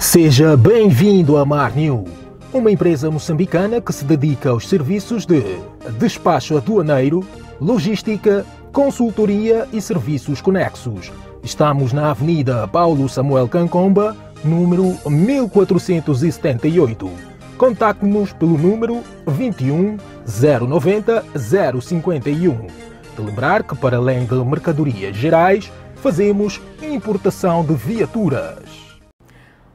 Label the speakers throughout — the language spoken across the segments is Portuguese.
Speaker 1: Seja bem-vindo à Marnew, uma empresa moçambicana que se dedica aos serviços de despacho aduaneiro, logística, consultoria e serviços conexos. Estamos na Avenida Paulo Samuel Kancomba, número 1478. Contacte-nos pelo número 21 090 051. De lembrar que, para além de mercadorias gerais, fazemos importação de viaturas.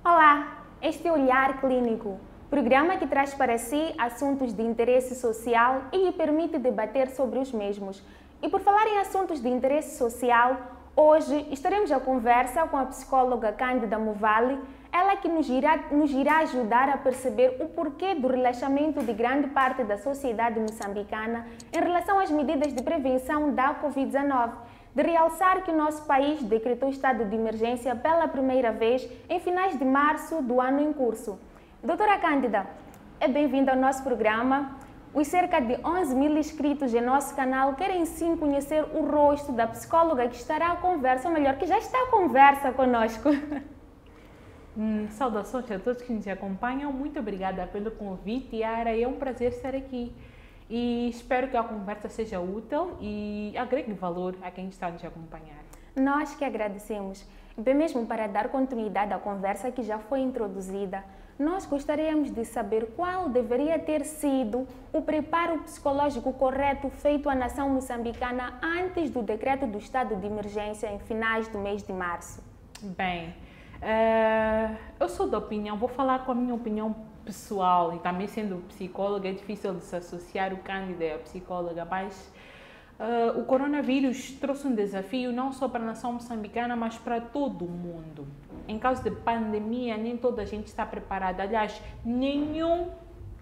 Speaker 2: Olá, este é o Olhar Clínico, programa que traz para si assuntos de interesse social e lhe permite debater sobre os mesmos. E por falar em assuntos de interesse social, hoje estaremos à conversa com a psicóloga Cândida Movali, ela que nos irá ajudar a perceber o porquê do relaxamento de grande parte da sociedade moçambicana em relação às medidas de prevenção da Covid-19. De realçar que o nosso país decretou estado de emergência pela primeira vez em finais de março do ano em curso. Doutora Cândida, é bem-vinda ao nosso programa. Os cerca de 11 mil inscritos em nosso canal querem sim conhecer o rosto da psicóloga que estará à conversa, ou melhor, que já está à conversa conosco.
Speaker 3: Saudações a todos que nos acompanham. Muito obrigada pelo convite, Yara. É um prazer estar aqui. E espero que a conversa seja útil e agregue valor a quem está nos acompanhar.
Speaker 2: Nós que agradecemos. Bem mesmo para dar continuidade à conversa que já foi introduzida, nós gostaríamos de saber qual deveria ter sido o preparo psicológico correto feito à nação moçambicana antes do decreto do estado de emergência em finais do mês de março.
Speaker 3: Bem, eu sou da opinião, vou falar com a minha opinião pessoal, e também sendo psicóloga é difícil de se associar o Cândida à psicóloga, mas o coronavírus trouxe um desafio não só para a nação moçambicana, mas para todo o mundo. Em caso de pandemia, nem toda a gente está preparada. Aliás, nenhum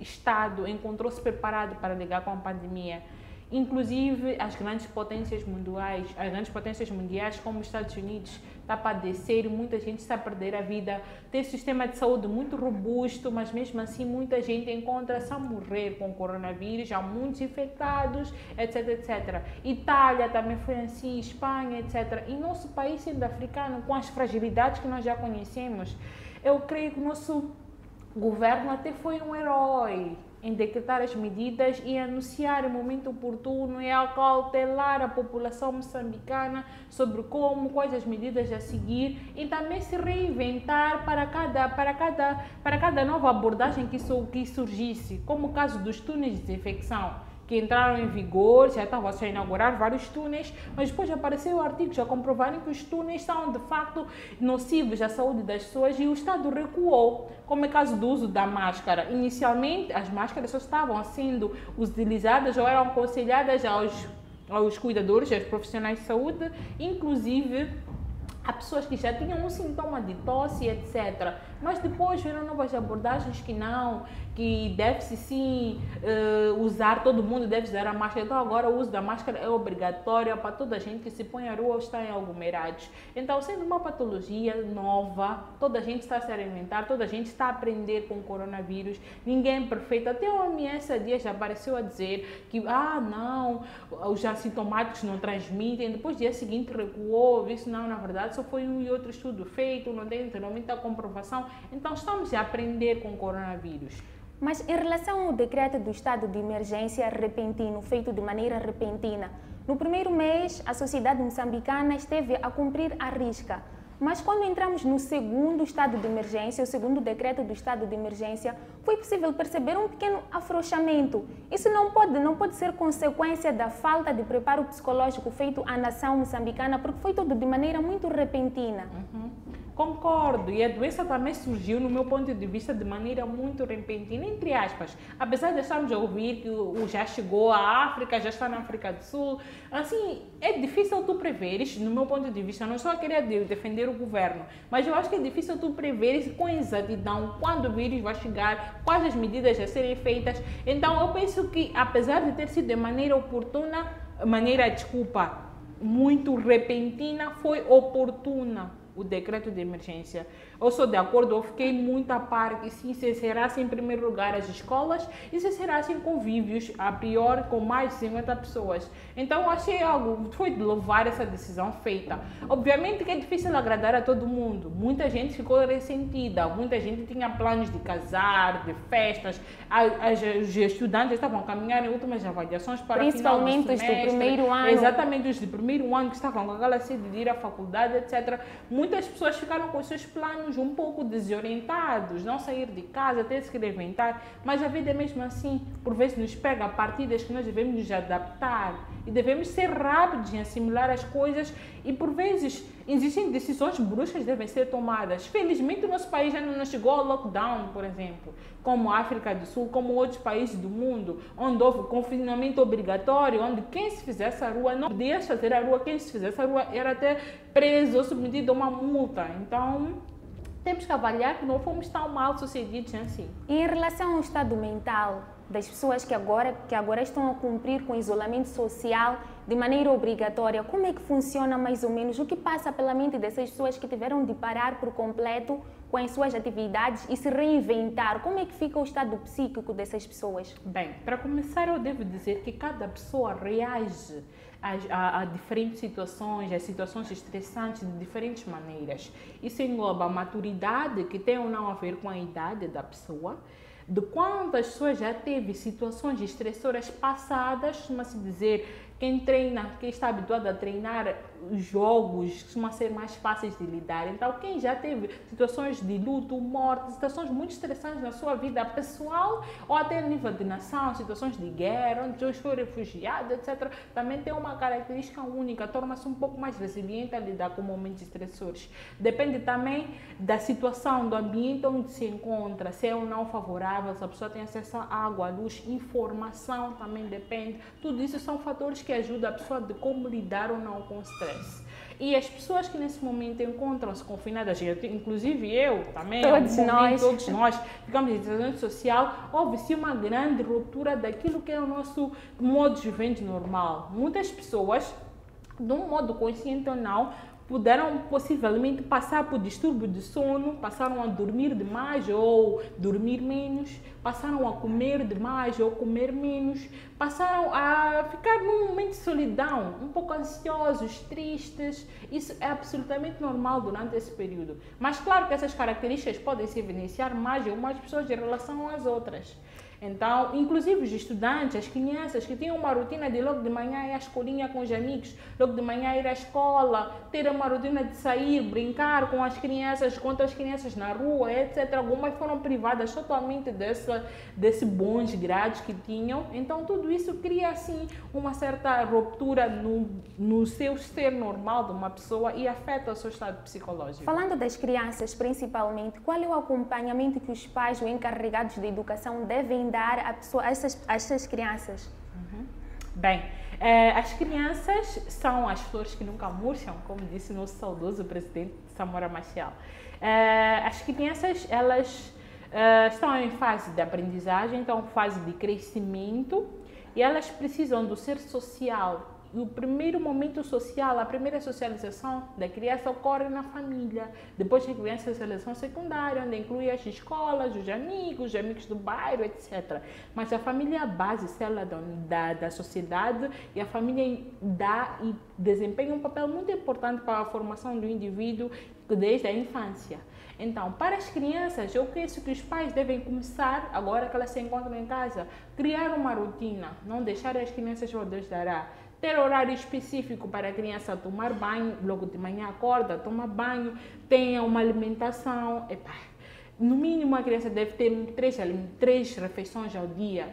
Speaker 3: estado encontrou-se preparado para lidar com a pandemia. Inclusive as grandes potências mundiais como os Estados Unidos está a padecer e muita gente está a perder a vida. Tem sistema de saúde muito robusto, mas mesmo assim muita gente encontra-se a morrer com o coronavírus, há muitos infectados, etc, etc. Itália também foi assim, Espanha, etc. E nosso país sendo africano, com as fragilidades que nós já conhecemos, eu creio que o nosso governo até foi um herói em decretar as medidas e anunciar o momento oportuno e acautelar a população moçambicana sobre quais as medidas a seguir e também se reinventar para cada nova abordagem que surgisse, como o caso dos túneis de desinfecção, que entraram em vigor, já estavam a inaugurar vários túneis, mas depois apareceu artigos a comprovarem que os túneis são de facto nocivos à saúde das pessoas e o Estado recuou, como é o caso do uso da máscara. Inicialmente, as máscaras só estavam sendo utilizadas ou eram aconselhadas aos cuidadores, aos profissionais de saúde, inclusive a pessoas que já tinham um sintoma de tosse, etc. Mas depois viram novas abordagens que deve-se sim usar, todo mundo deve usar a máscara. Então agora o uso da máscara é obrigatório para toda a gente que se põe à rua ou está em aglomerados. Então, sendo uma patologia nova, toda a gente está a se alimentar, toda a gente está a aprender com o coronavírus, ninguém é perfeito. Até a OMS há dias já apareceu a dizer que, não, os assintomáticos não transmitem, depois dia seguinte recuou, isso não, na verdade, só foi um e outro estudo feito, não tem muita comprovação. Então estamos a aprender com o coronavírus.
Speaker 2: Mas em relação ao decreto do estado de emergência repentino, feito de maneira repentina, no primeiro mês a sociedade moçambicana esteve a cumprir à risca. Mas quando entramos no segundo estado de emergência, o segundo decreto do estado de emergência, foi possível perceber um pequeno afrouxamento. Isso não pode ser consequência da falta de preparo psicológico feito à nação moçambicana, porque foi tudo de maneira muito repentina.
Speaker 3: Concordo, e a doença também surgiu, no meu ponto de vista, de maneira muito repentina, entre aspas. Apesar de estarmos a ouvir que já chegou à África, já está na África do Sul, assim, é difícil tu preveres, no meu ponto de vista, não estou a querer defender o governo, mas eu acho que é difícil tu preveres com exatidão quando o vírus vai chegar, quais as medidas a serem feitas. Então, eu penso que, apesar de ter sido de maneira oportuna, muito repentina, foi oportuna o decreto de emergência. Eu sou de acordo, eu fiquei muito a par que sim, se será assim, em primeiro lugar as escolas e se será assim convívios, a pior, com mais de 50 pessoas. Então eu achei algo, foi de louvar essa decisão feita. Obviamente que é difícil agradar a todo mundo, muita gente ficou ressentida, muita gente tinha planos de casar, de festas, os estudantes estavam a caminhar em últimas avaliações para
Speaker 2: principalmente
Speaker 3: final do semestre,
Speaker 2: os do primeiro ano.
Speaker 3: exatamente os do primeiro ano que estavam com aquela sede de ir à faculdade, etc. Muitas pessoas ficaram com os seus planos um pouco desorientados, não sair de casa, ter que se reinventar, mas a vida é mesmo assim, por vezes nos pega a partidas que nós devemos nos adaptar e devemos ser rápidos em assimilar as coisas e por vezes existem decisões bruscas que devem ser tomadas. Felizmente o nosso país ainda não chegou ao lockdown, por exemplo, como a África do Sul, como outros países do mundo, onde houve confinamento obrigatório, onde quem se fizesse a rua não podia fazer a rua, quem se fizesse a rua era até preso ou submetido a uma multa. Então temos que avaliar que não fomos tão mal sucedidos assim.
Speaker 2: E em relação ao estado mental das pessoas que agora estão a cumprir com o isolamento social de maneira obrigatória, como é que funciona mais ou menos? O que passa pela mente dessas pessoas que tiveram de parar por completo com as suas atividades e se reinventar? Como é que fica o estado psíquico dessas pessoas?
Speaker 3: Bem, para começar eu devo dizer que cada pessoa reage a diferentes situações, a situações estressantes de diferentes maneiras. Isso engloba a maturidade, que tem ou não a ver com a idade da pessoa, de quantas pessoas já teve situações estressoras passadas, costuma-se dizer, quem treina, quem está habituado a treinar os jogos, costuma ser mais fáceis de lidar. Então, quem já teve situações de luto, morte, situações muito estressantes na sua vida pessoal ou até a nível de nação, situações de guerra, onde já foi refugiado, etc., também tem uma característica única, torna-se um pouco mais resiliente a lidar com momentos estressores. Depende também da situação, do ambiente onde se encontra, se é ou não favorável, se a pessoa tem acesso à água, à luz, informação também depende. Tudo isso são fatores que ajudam a pessoa de como lidar ou não com o stress. E as pessoas que nesse momento encontram-se confinadas, inclusive eu também, todos nós ficamos em isolamento social, houve-se uma grande ruptura daquilo que é o nosso modo de viver normal. Muitas pessoas, de um modo consciente ou não, puderam possivelmente passar por distúrbio de sono, passaram a dormir demais ou dormir menos, passaram a comer demais ou comer menos, passaram a ficar num momento de solidão, um pouco ansiosos, tristes. Isso é absolutamente normal durante esse período. Mas claro que essas características podem se evidenciar mais em umas pessoas em relação às outras. Então, inclusive os estudantes, as crianças que têm uma rotina de logo de manhã ir à escolinha com os amigos, logo de manhã ir à escola, ter uma rotina de sair, brincar com as crianças, com outras crianças na rua, etc. Algumas foram privadas totalmente desse bons grados que tinham. Então, tudo isso cria, assim, uma certa ruptura no seu ser normal de uma pessoa e afeta o seu estado psicológico.
Speaker 2: Falando das crianças, principalmente, qual é o acompanhamento que os pais ou encarregados de educação devem dar a essas crianças?
Speaker 3: Bem, as crianças são as flores que nunca murcham, como disse o nosso saudoso presidente Samora Machel. As crianças, elas estão em fase de aprendizagem, estão em fase de crescimento e elas precisam do ser social. E o primeiro momento social, a primeira socialização da criança ocorre na família. Depois a criança, a socialização secundária, onde inclui as escolas, os amigos do bairro, etc. Mas a família é a base, célula da sociedade, e a família dá e desempenha um papel muito importante para a formação do indivíduo desde a infância. Então, para as crianças, eu penso que os pais devem começar, agora que elas se encontram em casa, criar uma rotina, não deixar as crianças, oh Deus dará, ter horário específico para a criança tomar banho, logo de manhã acorda, toma banho, tenha uma alimentação. No mínimo a criança deve ter três refeições ao dia,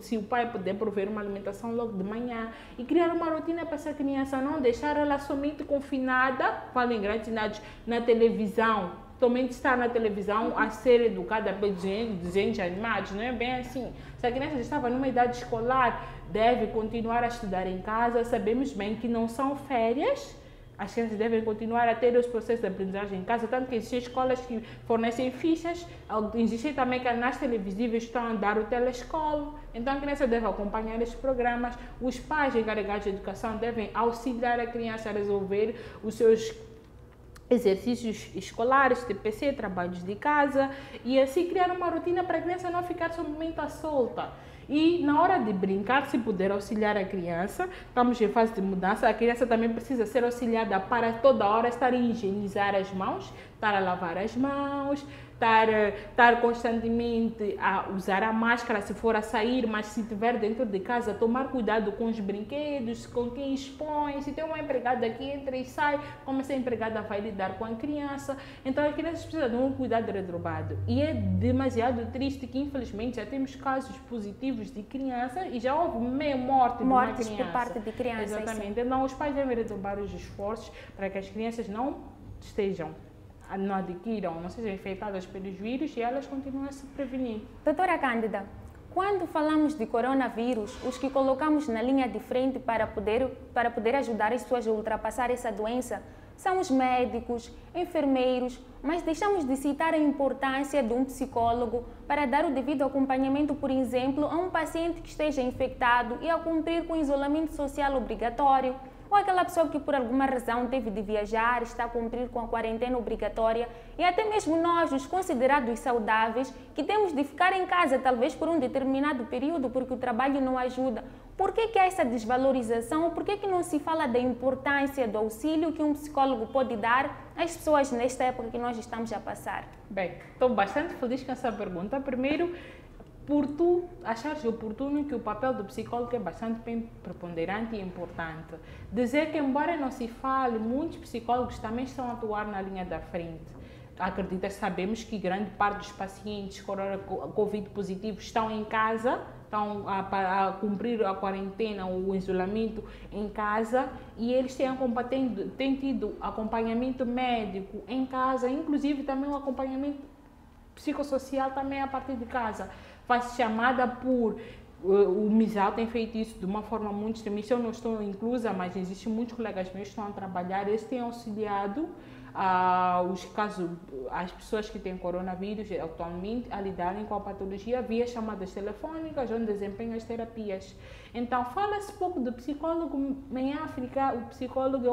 Speaker 3: se o pai puder prover uma alimentação logo de manhã e criar uma rotina para essa criança, não deixar ela somente confinada, falem grandes cidades, na televisão. Somente estar na televisão a ser educada pelos desenhos animados, não é bem assim. Se a criança estava numa idade escolar, deve continuar a estudar em casa. Sabemos bem que não são férias, as crianças devem continuar a ter os processos de aprendizagem em casa, tanto que existem escolas que fornecem fichas, existem também canais televisivos que estão a dar o telescola. Então a criança deve acompanhar esses programas, os pais encarregados de educação devem auxiliar a criança a resolver os seus exercícios escolares, TPC, trabalhos de casa, e assim criar uma rotina para a criança não ficar somente à solta. E na hora de brincar, se puder auxiliar a criança, estamos em fase de mudança, a criança também precisa ser auxiliada para toda hora estar a higienizar as mãos, estar a lavar as mãos, estar constantemente a usar a máscara se for a sair, mas se estiver dentro de casa, tomar cuidado com os brinquedos, com quem expõe, se tem uma empregada que entra e sai, como essa empregada vai lidar com a criança. Então a criança precisa de um cuidado redobrado. E é demasiado triste que infelizmente já temos casos positivos de criança e já houve meia morte de uma criança.
Speaker 2: Por parte de crianças.
Speaker 3: Exatamente. Então os pais devem redobrar os esforços para que as crianças não adquiram, não sejam infectadas pelos vírus e elas continuem a se prevenir.
Speaker 2: Doutora Cândida, quando falamos de coronavírus, os que colocamos na linha de frente para poder ajudar as pessoas a ultrapassar essa doença são os médicos, enfermeiros, mas deixamos de citar a importância de um psicólogo para dar o devido acompanhamento, por exemplo, a um paciente que esteja infectado e a cumprir com o isolamento social obrigatório, ou aquela pessoa que por alguma razão teve de viajar, está a cumprir com a quarentena obrigatória, e até mesmo nós, os considerados saudáveis, que temos de ficar em casa talvez por um determinado período porque o trabalho não ajuda. Por que há essa desvalorização? Por que não se fala da importância do auxílio que um psicólogo pode dar às pessoas nesta época que nós estamos a passar?
Speaker 3: Bem, estou bastante feliz com essa pergunta. Primeiro, por tu achares oportuno que o papel do psicólogo é bastante bem preponderante e importante. Dizer que, embora não se fale, muitos psicólogos também estão a atuar na linha da frente. Sabemos que grande parte dos pacientes Covid positivos estão em casa, estão a cumprir a quarentena ou o isolamento em casa, e eles têm tido acompanhamento médico em casa, inclusive também um acompanhamento psicossocial também a partir de casa. Faz chamada por... O MISAL tem feito isso de uma forma muito extremista. Eu não estou inclusa, mas existem muitos colegas meus que estão a trabalhar. Eles têm auxiliado as pessoas que têm coronavírus atualmente a lidarem com a patologia via chamadas telefônicas, onde desempenham as terapias. Então, fala-se pouco do psicólogo em África. O psicólogo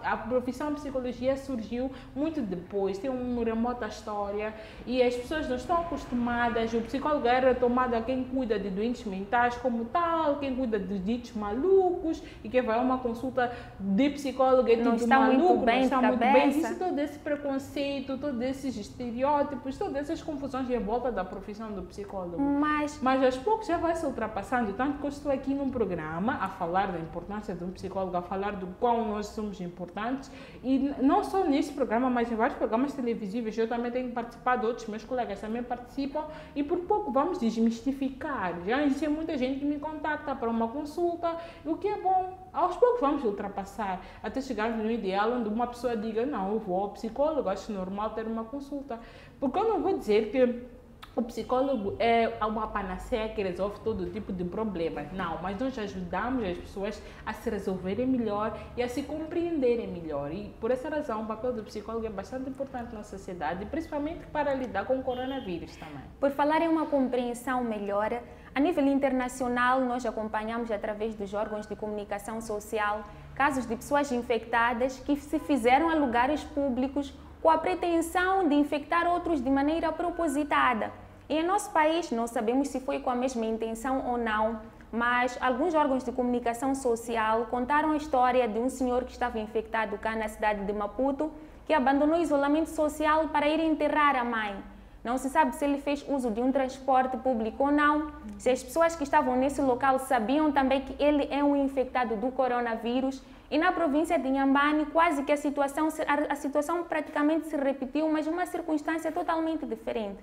Speaker 3: a profissão de psicologia surgiu muito depois, tem uma remota história e as pessoas não estão acostumadas. O psicólogo era tomado a quem cuida de doentes mentais como tal, quem cuida de ditos malucos, e quem vai a uma consulta de psicólogo é tudo maluco, não está muito bem. Existe todo esse preconceito, todos esses estereótipos, todas essas confusões em volta da profissão do psicólogo. Mas aos poucos já vai se ultrapassando, tanto que eu estou aqui num programa a falar da importância de um psicólogo, a falar do quão nós somos importantes, e não só neste programa, mas em vários programas televisivos. Eu também tenho participado, outros meus colegas também participam, e por pouco vamos desmistificar. Já existe muita gente que me contacta para uma consulta, o que é bom. Aos poucos vamos ultrapassar, até chegarmos no ideal onde uma pessoa diga, não, eu vou ao psicólogo, acho normal ter uma consulta. Porque eu não vou dizer que o psicólogo é uma panaceia que resolve todo tipo de problemas. Não, mas nós ajudamos as pessoas a se resolverem melhor e a se compreenderem melhor. E por essa razão o papel do psicólogo é bastante importante na sociedade, principalmente para lidar com o coronavírus também.
Speaker 2: Por falar em uma compreensão melhor, a nível internacional nós acompanhamos através dos órgãos de comunicação social casos de pessoas infectadas que se fizeram a lugares públicos com a pretensão de infectar outros de maneira propositada. E em nosso país, não sabemos se foi com a mesma intenção ou não, mas alguns órgãos de comunicação social contaram a história de um senhor que estava infectado cá na cidade de Maputo, que abandonou o isolamento social para ir enterrar a mãe. Não se sabe se ele fez uso de um transporte público ou não, se as pessoas que estavam nesse local sabiam também que ele é um infectado do coronavírus. E na província de Inhambane, quase que a situação praticamente se repetiu, mas uma circunstância totalmente diferente.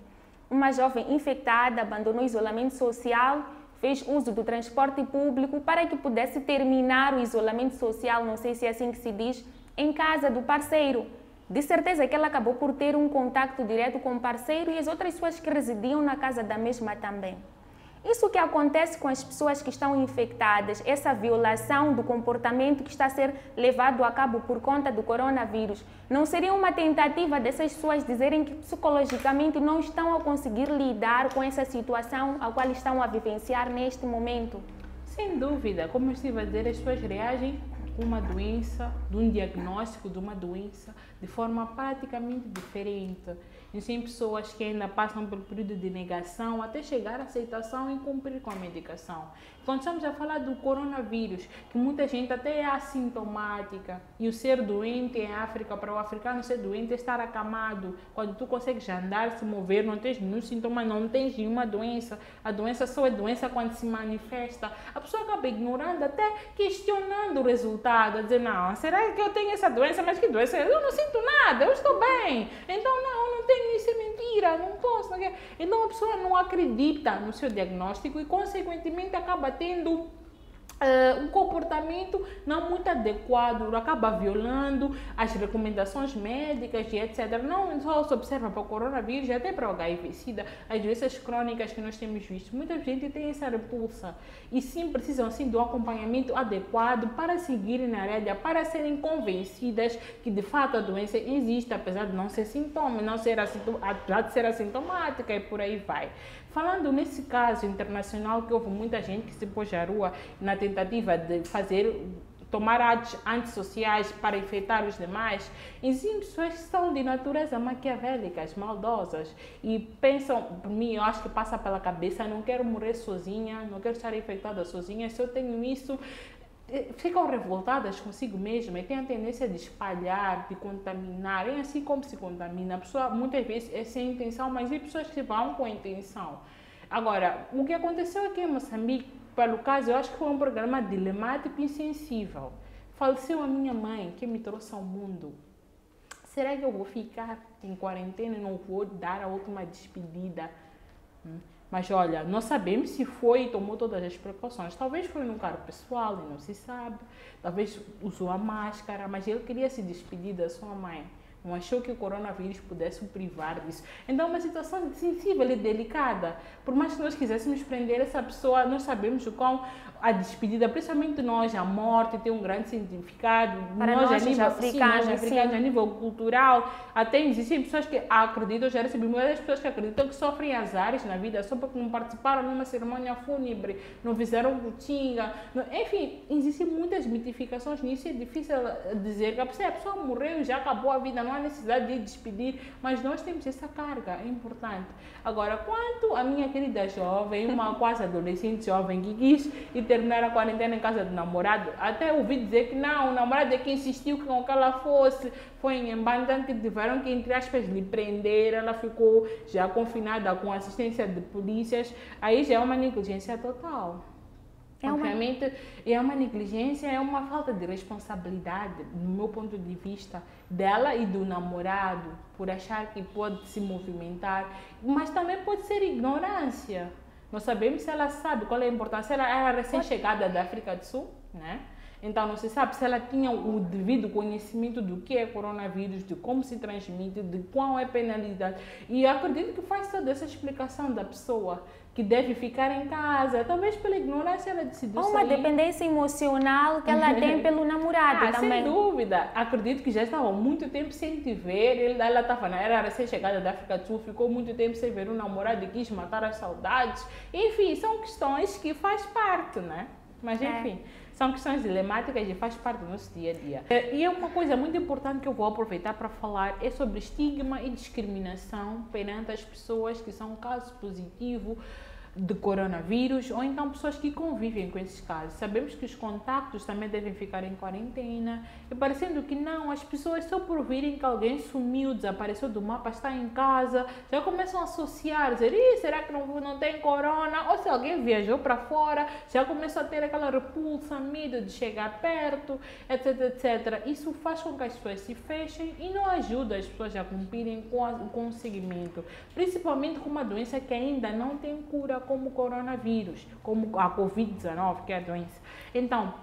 Speaker 2: Uma jovem infectada abandonou o isolamento social, fez uso do transporte público para que pudesse terminar o isolamento social, não sei se é assim que se diz, em casa do parceiro. De certeza que ela acabou por ter um contato direto com o parceiro e as outras pessoas que residiam na casa da mesma também. Isso que acontece com as pessoas que estão infectadas, essa violação do comportamento que está a ser levado a cabo por conta do coronavírus, não seria uma tentativa dessas pessoas dizerem que psicologicamente não estão a conseguir lidar com essa situação a qual estão a vivenciar neste momento?
Speaker 3: Sem dúvida, como eu estive a dizer, as pessoas reagem com uma doença, de um diagnóstico de uma doença, de forma praticamente diferente. Existem pessoas que ainda passam pelo período de negação até chegar à aceitação e cumprir com a medicação. Então, estamos a falar do coronavírus, que muita gente até é assintomática. E o ser doente em África, para o africano ser doente é estar acamado. Quando tu consegues andar, se mover, não tens nenhum sintoma, não tens nenhuma doença. A doença só é doença quando se manifesta. A pessoa acaba ignorando, até questionando o resultado, a dizer, não, será que eu tenho essa doença? Mas que doença? Eu não sinto nada, eu estou bem. Então, não tenho, isso é mentira, não posso. Não quero. Então, a pessoa não acredita no seu diagnóstico e, consequentemente, acaba tendo um comportamento não muito adequado, acaba violando as recomendações médicas e etc. Não só se observa para o coronavírus, até para o HIV-Sida, as doenças crônicas que nós temos visto. Muita gente tem essa repulsa e sim precisam assim, de um acompanhamento adequado para seguirem na rédea, para serem convencidas que de fato a doença existe, apesar de não ser sintoma, apesar de ser assintomática e por aí vai. Falando nesse caso internacional, que houve muita gente que se pôs à rua na tentativa de tomar atos antissociais para infectar os demais, existem pessoas que são de natureza maquiavélicas, maldosas, e pensam, por mim, eu acho que passa pela cabeça, não quero morrer sozinha, não quero estar infectada sozinha, se eu tenho isso, ficam revoltadas consigo mesma e têm a tendência de espalhar, de contaminar. É assim como se contamina. A pessoa muitas vezes é sem intenção, mas tem pessoas que vão com intenção. Agora, o que aconteceu aqui em Moçambique, pelo caso, eu acho que foi um programa dilemático e insensível. Faleceu a minha mãe, que me trouxe ao mundo. Será que eu vou ficar em quarentena e não vou dar a última despedida? Mas olha, não sabemos se foi e tomou todas as precauções. Talvez foi num carro pessoal e não se sabe. Talvez usou a máscara, mas ele queria se despedir da sua mãe. Não achou que o coronavírus pudesse o privar disso. Então é uma situação sensível e delicada. Por mais que nós quiséssemos prender essa pessoa, nós sabemos o quão a despedida, principalmente nós, a morte tem um grande significado.
Speaker 2: Para nós
Speaker 3: a nível
Speaker 2: africanos,
Speaker 3: a nível cultural, até existem pessoas que acreditam, já recebi muitas pessoas que acreditam que sofrem azares na vida só porque não participaram numa cerimônia fúnebre, não fizeram rotina. Enfim, existem muitas mitificações nisso. É difícil dizer que a pessoa morreu e já acabou a vida, não há necessidade de despedir, mas nós temos essa carga, é importante. Agora, quanto a minha querida jovem, uma quase adolescente jovem que quis ir terminar a quarentena em casa do namorado, até ouvi dizer que não, o namorado é que insistiu com que ela fosse, foi em Mbanda que tiveram que, entre aspas, lhe prender, ela ficou já confinada com assistência de polícias, aí já é uma negligência total. Obviamente, é uma negligência, é uma falta de responsabilidade, no meu ponto de vista, dela e do namorado, por achar que pode se movimentar, mas também pode ser ignorância. Não sabemos se ela sabe qual é a importância. Ela era recém-chegada da África do Sul, né? Então não se sabe se ela tinha o devido conhecimento do que é coronavírus, de como se transmite, de qual é a penalidade. E eu acredito que faz toda essa explicação da pessoa que deve ficar em casa. Talvez pela ignorância ela decidiu sair.
Speaker 2: Uma dependência emocional que ela tem pelo namorado também.
Speaker 3: Sem dúvida. Acredito que já estava muito tempo sem te ver. Ela estava na era recém-chegada da África do Sul, ficou muito tempo sem ver o namorado e quis matar as saudades. Enfim, são questões que faz parte, né? Mas enfim, são questões dilemáticas e faz parte do nosso dia a dia. E é uma coisa muito importante que eu vou aproveitar para falar, é sobre estigma e discriminação perante as pessoas que são caso positivo de coronavírus, ou então pessoas que convivem com esses casos. Sabemos que os contactos também devem ficar em quarentena, e parecendo que não, as pessoas só por virem que alguém sumiu, desapareceu do mapa, está em casa, já começam a associar, dizer, será que não tem corona? Ou se alguém viajou para fora, já começam a ter aquela repulsa, medo de chegar perto, etc, etc. Isso faz com que as pessoas se fechem e não ajuda as pessoas a cumprirem com o seguimento, principalmente com uma doença que ainda não tem cura, como o coronavírus, como a Covid-19, que é a doença. Então,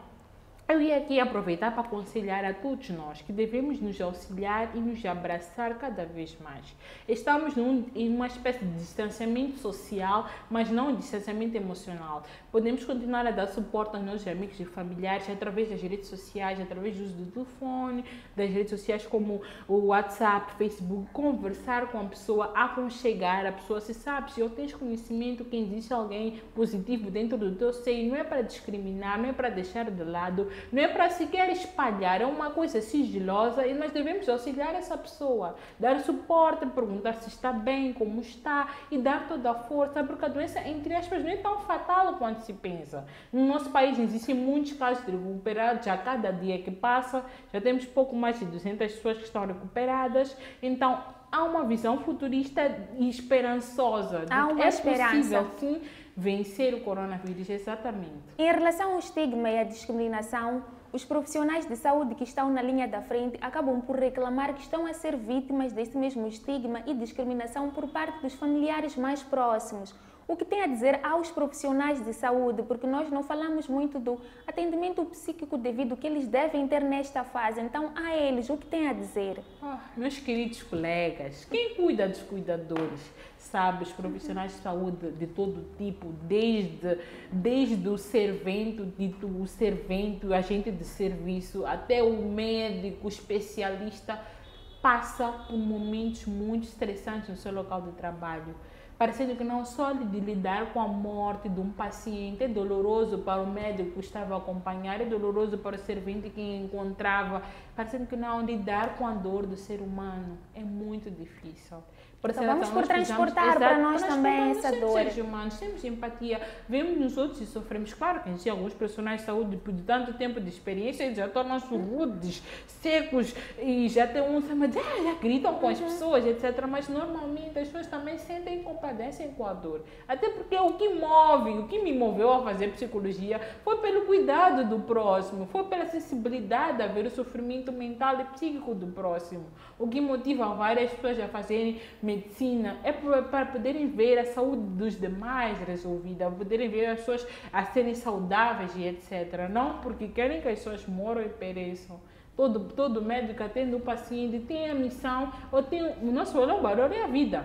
Speaker 3: eu ia aqui aproveitar para aconselhar a todos nós que devemos nos auxiliar e nos abraçar cada vez mais. Estamos em uma espécie de distanciamento social, mas não distanciamento emocional. Podemos continuar a dar suporte aos nossos amigos e familiares através das redes sociais, através do uso do telefone, das redes sociais como o WhatsApp, Facebook, conversar com a pessoa, aconchegar a pessoa. Se sabes, ou tens conhecimento que existe alguém positivo dentro do teu seio, não é para discriminar, não é para deixar de lado, não é para sequer espalhar, é uma coisa sigilosa e nós devemos auxiliar essa pessoa, dar suporte, perguntar se está bem, como está e dar toda a força, porque a doença, entre aspas, não é tão fatal quanto se pensa. No nosso país existem muitos casos de recuperados, a cada dia que passa, já temos pouco mais de 200 pessoas que estão recuperadas, então há uma visão futurista e esperançosa de
Speaker 2: Há uma
Speaker 3: que é
Speaker 2: esperança.
Speaker 3: possível, sim, vencer o coronavírus, exatamente.
Speaker 2: Em relação ao estigma e à discriminação, os profissionais de saúde que estão na linha da frente acabam por reclamar que estão a ser vítimas desse mesmo estigma e discriminação por parte dos familiares mais próximos. O que tem a dizer aos profissionais de saúde, porque nós não falamos muito do atendimento psíquico devido que eles devem ter nesta fase. Então, a eles, o que tem a dizer?
Speaker 3: Meus queridos colegas, quem cuida dos cuidadores, sabe, os profissionais de saúde de todo tipo, desde o servente, o agente de serviço, até o médico, o especialista, passa por momentos muito estressantes no seu local de trabalho. Parecendo que não só de lidar com a morte de um paciente é doloroso para o médico que estava a acompanhar, é doloroso para o servente que encontrava, parecendo que não lidar com a dor do ser humano é muito difícil.
Speaker 2: Então, vamos por transportar para nós também essa dor.
Speaker 3: Nós somos seres humanos, temos empatia, vemos nos outros e sofremos. Claro que existem alguns profissionais de saúde, depois de tanto tempo de experiência, eles já tornam-se rudes, secos e já tem já gritam com as pessoas, etc. Mas normalmente as pessoas também sentem e compadecem com a dor. Até porque o que me moveu a fazer psicologia foi pelo cuidado do próximo, foi pela sensibilidade a ver o sofrimento mental e psíquico do próximo. O que motiva várias pessoas a fazerem medicina é para poderem ver a saúde dos demais resolvida, poderem ver as pessoas a serem saudáveis e etc. Não porque querem que as pessoas moram e pereçam. Todo médico atende o paciente, tem a missão, o nosso valor é a vida.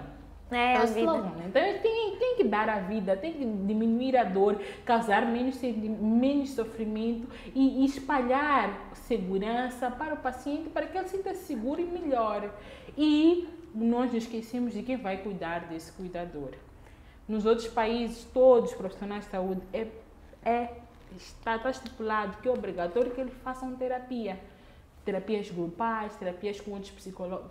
Speaker 2: É a vida.
Speaker 3: Então tem que dar a vida, tem que diminuir a dor, causar menos sofrimento e espalhar segurança para o paciente, para que ele se sinta seguro e melhor. E nós nos esquecemos de quem vai cuidar desse cuidador. Nos outros países, todos os profissionais de saúde está estipulado que é obrigatório que eles façam terapia. Terapias grupais, terapias com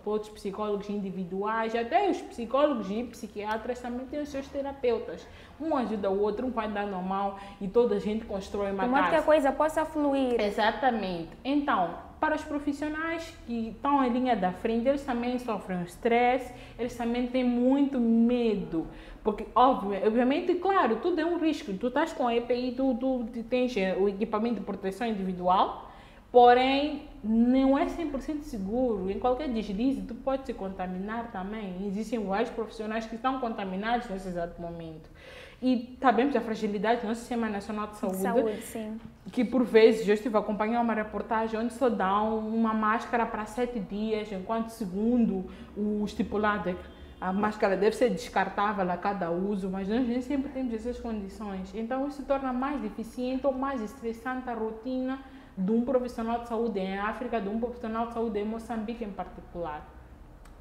Speaker 3: outros psicólogos individuais, até os psicólogos e psiquiatras também têm os seus terapeutas. Um ajuda o outro, um vai dando a mão e toda a gente constrói uma casa.
Speaker 2: De modo que a coisa possa fluir.
Speaker 3: Exatamente. Então, para os profissionais que estão em linha da frente, eles também sofrem estresse, eles também têm muito medo. Porque, obviamente, claro, tudo é um risco. Tu estás com a EPI, tu tens o equipamento de proteção individual, porém, não é 100% seguro. Em qualquer deslize, tu pode se contaminar também. Existem vários profissionais que estão contaminados nesse exato momento. E sabemos a fragilidade do nosso Sistema Nacional de Saúde,
Speaker 2: sim.
Speaker 3: Que por vezes, eu estive a acompanhar uma reportagem onde só dão uma máscara para 7 dias, enquanto segundo o estipulado, a máscara deve ser descartável a cada uso, mas nós nem sempre temos essas condições. Então isso torna mais deficiente ou mais estressante a rotina de um profissional de saúde em África, de um profissional de saúde em Moçambique em particular.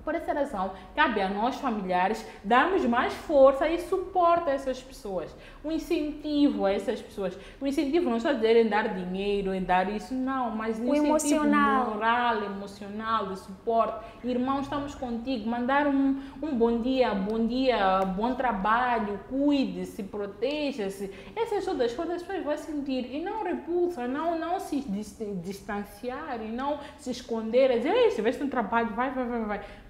Speaker 3: Por essa razão, cabe a nós, familiares, darmos mais força e suporte a essas pessoas. Um incentivo a essas pessoas. O incentivo não é só dizer em dar dinheiro, em dar isso, não, mas um incentivo moral, emocional, de suporte. Irmão, estamos contigo. Mandar um bom dia, bom trabalho, cuide-se, proteja-se. Essas todas as coisas as pessoas vão sentir. E não repulsa, não se distanciar e não se esconder. Dizer, se veste um trabalho, vai.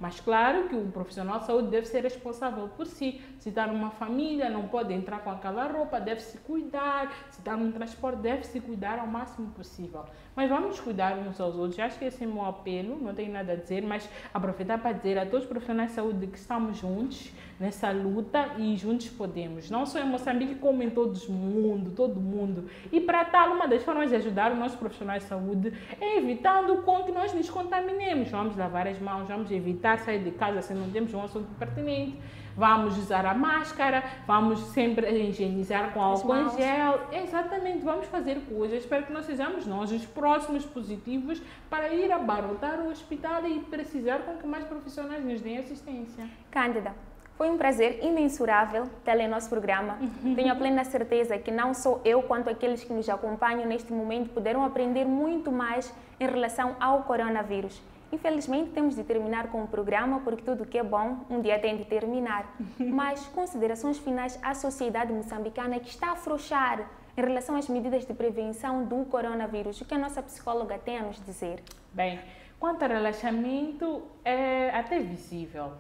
Speaker 3: Mas claro que o profissional de saúde deve ser responsável por si. Se está numa família, não pode entrar com aquela roupa, deve se cuidar. Se está num transporte, deve se cuidar ao máximo possível. Mas vamos cuidar uns aos outros. Acho que esse é o meu apelo, não tenho nada a dizer, mas aproveitar para dizer a todos os profissionais de saúde que estamos juntos nessa luta e juntos podemos. Não só em Moçambique, como em todo mundo. E para tal, uma das formas de ajudar os nossos profissionais de saúde é evitando com que nós nos contaminemos. Vamos lavar as mãos, vamos evitar sair de casa se não temos um assunto pertinente. Vamos usar a máscara, vamos sempre higienizar com álcool em gel. Exatamente, vamos fazer coisas para que nós sejamos nós os próximos positivos para ir abarrotar o hospital e precisar com que mais profissionais nos deem assistência.
Speaker 2: Cândida, Foi um prazer imensurável tê-la em nosso programa. Tenho a plena certeza que não só eu, quanto aqueles que nos acompanham neste momento, puderam aprender muito mais em relação ao coronavírus. Infelizmente, temos de terminar com o programa, porque tudo que é bom, um dia tem de terminar. Mas considerações finais à sociedade moçambicana que está a afrouxar em relação às medidas de prevenção do coronavírus. O que a nossa psicóloga tem a nos dizer?
Speaker 3: Bem, quanto ao relaxamento, é até visível.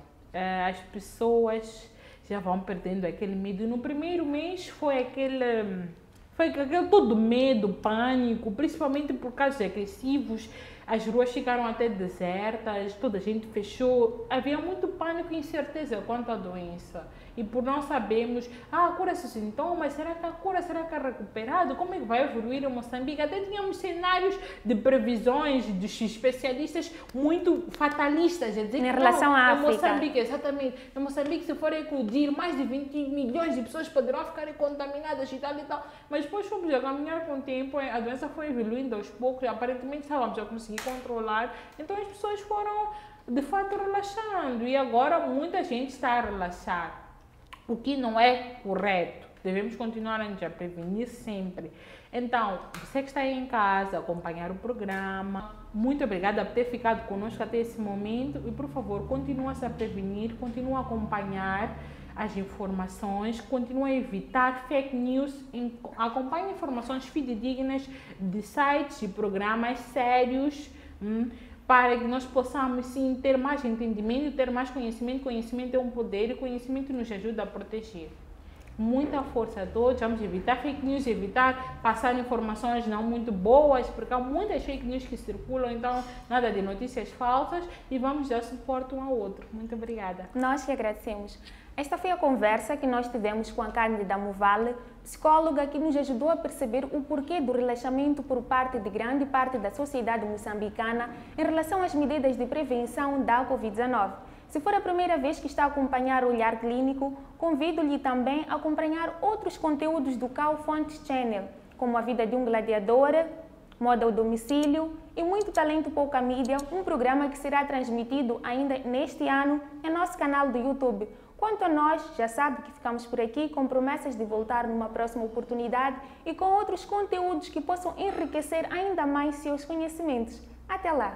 Speaker 3: As pessoas já vão perdendo aquele medo. No primeiro mês foi aquele todo medo, pânico, principalmente por casos agressivos. As ruas ficaram até desertas, toda a gente fechou. Havia muito pânico e incerteza quanto à doença. E por não sabermos, cura-se os sintomas, será que a cura, será que é recuperado? Como é que vai evoluir em Moçambique? Até tínhamos cenários de previsões dos especialistas muito fatalistas. Dizer,
Speaker 2: em relação à África.
Speaker 3: Moçambique, exatamente. Em Moçambique, se for eclodir, mais de 20 milhões de pessoas poderão ficar contaminadas e tal e tal. Mas depois fomos a caminhar com o tempo, a doença foi evoluindo aos poucos, aparentemente estávamos a conseguir controlar. Então as pessoas foram, de fato, relaxando. E agora muita gente está a relaxar. O que não é correto. Devemos continuar a prevenir sempre. Então, você que está aí em casa, acompanhar o programa, muito obrigada por ter ficado conosco até esse momento e, por favor, continue-se a prevenir, continue a acompanhar as informações, continue a evitar fake news, acompanhe informações fidedignas de sites e programas sérios, para que nós possamos sim ter mais entendimento, ter mais conhecimento. Conhecimento é um poder e conhecimento nos ajuda a proteger. Muita força a todos, vamos evitar fake news, evitar passar informações não muito boas, porque há muitas fake news que circulam, então nada de notícias falsas e vamos dar suporte um ao outro. Muito obrigada.
Speaker 2: Nós que agradecemos. Esta foi a conversa que nós tivemos com a Cândida Movale, psicóloga que nos ajudou a perceber o porquê do relaxamento por parte de grande parte da sociedade moçambicana em relação às medidas de prevenção da Covid-19. Se for a primeira vez que está a acompanhar o Olhar Clínico, convido-lhe também a acompanhar outros conteúdos do Cal Fontes Channel, como A Vida de um Gladiador, Moda ao Domicílio e Muito Talento Pouca Mídia, um programa que será transmitido ainda neste ano em nosso canal do YouTube. Quanto a nós, já sabe que ficamos por aqui com promessas de voltar numa próxima oportunidade e com outros conteúdos que possam enriquecer ainda mais seus conhecimentos. Até lá!